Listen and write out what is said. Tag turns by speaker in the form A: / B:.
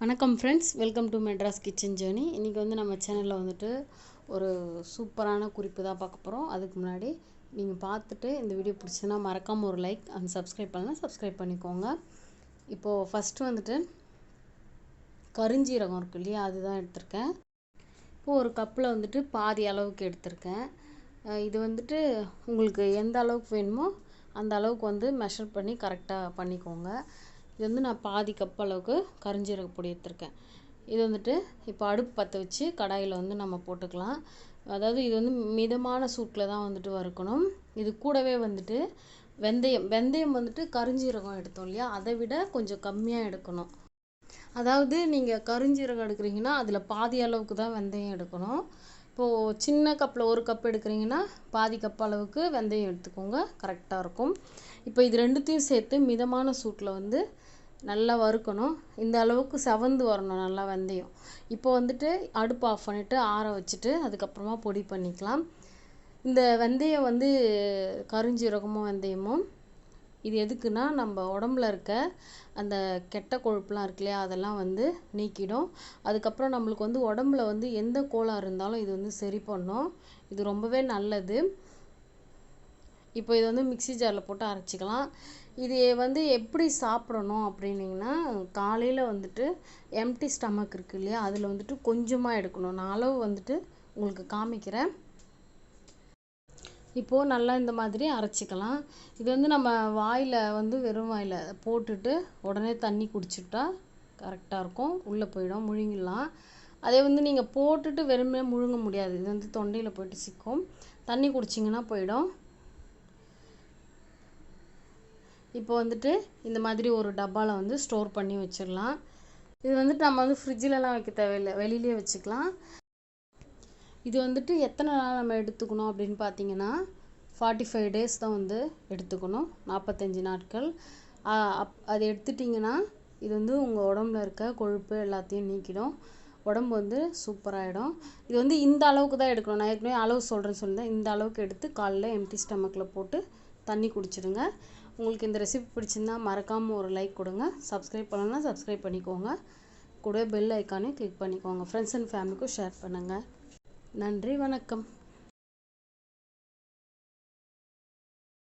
A: வணக்கம் friends, welcome to Madras kitchen journey. இன்றைக்கி வந்து நம்ம சேனலில் வந்துட்டு ஒரு சூப்பரான குறிப்பு தான் பார்க்க போகிறோம். அதுக்கு முன்னாடி நீங்கள் பார்த்துட்டு இந்த வீடியோ பிடிச்சுன்னா மறக்காமல் ஒரு லைக் அண்ட் சப்ஸ்கிரைப் பண்ணலாம், சப்ஸ்கிரைப் பண்ணிக்கோங்க. இப்போது ஃபஸ்ட்டு வந்துட்டு கருஞ்சீரகம் இருக்கு இல்லையா, அதுதான் எடுத்திருக்கேன். இப்போது ஒரு கப்பில் வந்துட்டு பாதி அளவுக்கு எடுத்திருக்கேன். இது வந்துட்டு உங்களுக்கு எந்த அளவுக்கு வேணுமோ அந்த அளவுக்கு வந்து மெஷர் பண்ணி கரெக்டாக பண்ணிக்கோங்க. இது வந்து நான் பாதி கப் அளவுக்கு கருஞ்சீரக பொடி எடுத்திருக்கேன். இது வந்துட்டு இப்போ அடுப்பு பற்ற வச்சு கடாயில் வந்து நம்ம போட்டுக்கலாம். அதாவது இது வந்து மிதமான சூட்டில் தான் வந்துட்டு வறுக்கணும். இது கூடவே வந்துட்டு வெந்தயம் வந்துட்டு கருஞ்சீரகம் எடுத்தோம் இல்லையா, அதை விட கொஞ்சம் கம்மியாக எடுக்கணும். அதாவது நீங்கள் கருஞ்சீரகம் எடுக்கிறீங்கன்னா அதில் பாதி அளவுக்கு தான் வெந்தயம் எடுக்கணும். இப்போது சின்ன கப்பில் ஒரு கப் எடுக்கிறீங்கன்னா பாதி கப் அளவுக்கு வெந்தயம் எடுத்துக்கோங்க, கரெக்டாக இருக்கும். இப்போ இது ரெண்டுத்தையும் சேர்த்து மிதமான சூட்டில் வந்து நல்லா வறுக்கணும். இந்த அளவுக்கு செவந்து வரணும் நல்லா வெந்தயம். இப்போ வந்துட்டு அடுப்பு ஆஃப் பண்ணிவிட்டு ஆற வச்சுட்டு அதுக்கப்புறமா பொடி பண்ணிக்கலாம். இந்த வெந்தயம் வந்து கருஞ்சீரகமும் வெந்தயமும் இது எதுக்குன்னா, நம்ம உடம்புல இருக்க அந்த கெட்ட கொழுப்புலாம் இருக்கு இல்லையா, அதெல்லாம் வந்து நீக்கிடும். அதுக்கப்புறம் நம்மளுக்கு வந்து உடம்புல வந்து எந்த கோளாறு இருந்தாலும் இது வந்து சரி பண்ணும். இது ரொம்பவே நல்லது. இப்போ இது வந்து மிக்ஸி ஜாரில் போட்டு அரைச்சிக்கலாம். இது வந்து எப்படி சாப்பிடணும் அப்படின்னிங்கன்னா, காலையில் வந்துட்டு எம்டி ஸ்டமக் இருக்குது இல்லையா, அதில் வந்துட்டு கொஞ்சமாக எடுக்கணும். நான் அளவு வந்துட்டு உங்களுக்கு காமிக்கிறேன். இப்போது நல்லா இந்த மாதிரி அரைச்சிக்கலாம். இது வந்து நம்ம வாயில் வந்து வெறும் வாயில் போட்டுட்டு உடனே தண்ணி குடிச்சிட்டா கரெக்டாக இருக்கும், உள்ளே போயிடும், முழுங்கிடலாம். அதே வந்து நீங்கள் போட்டுட்டு வெறுமே முழுங்க முடியாது, இது வந்து தொண்டையில் போயிட்டு சிக்கும். தண்ணி குடிச்சிங்கன்னா போயிடும். இப்போ வந்துட்டு இந்த மாதிரி ஒரு டப்பாவில் வந்து ஸ்டோர் பண்ணி வச்சிடலாம். இது வந்துட்டு நம்ம வந்து ஃப்ரிட்ஜிலலாம் வைக்க தேவையில்லை, வெளியிலே வச்சுக்கலாம். இது வந்துட்டு எத்தனை நாள் நம்ம எடுத்துக்கணும் அப்படின்னு பார்த்தீங்கன்னா 45 டேஸ் தான் வந்து எடுத்துக்கணும், 45 நாட்கள். அது எடுத்துட்டிங்கன்னா இது வந்து உங்கள் உடம்புல இருக்க கொழுப்பு எல்லாத்தையும் நீக்கிடும், உடம்பு வந்து சூப்பராகிடும். இது வந்து இந்த அளவுக்கு தான் எடுக்கணும். நான் ஏற்கனவே அளவு சொல்கிறேன்னு சொல்லியிருந்தேன். இந்த அளவுக்கு எடுத்து காலைல எம்டி ஸ்டமக்கில் போட்டு தண்ணி குடிச்சிடுங்க. உங்களுக்கு இந்த ரெசிபி பிடிச்சிருந்தா மறக்காமல் ஒரு லைக் கொடுங்க. சப்ஸ்கிரைப் பண்ணலன்னா சப்ஸ்கிரைப் பண்ணிக்கோங்க. கூட பெல் ஐக்கானே கிளிக் பண்ணிக்கோங்க. ஃப்ரெண்ட்ஸ் அண்ட் ஃபேமிலிக்கும் ஷேர் பண்ணுங்கள். நன்றி, வணக்கம்.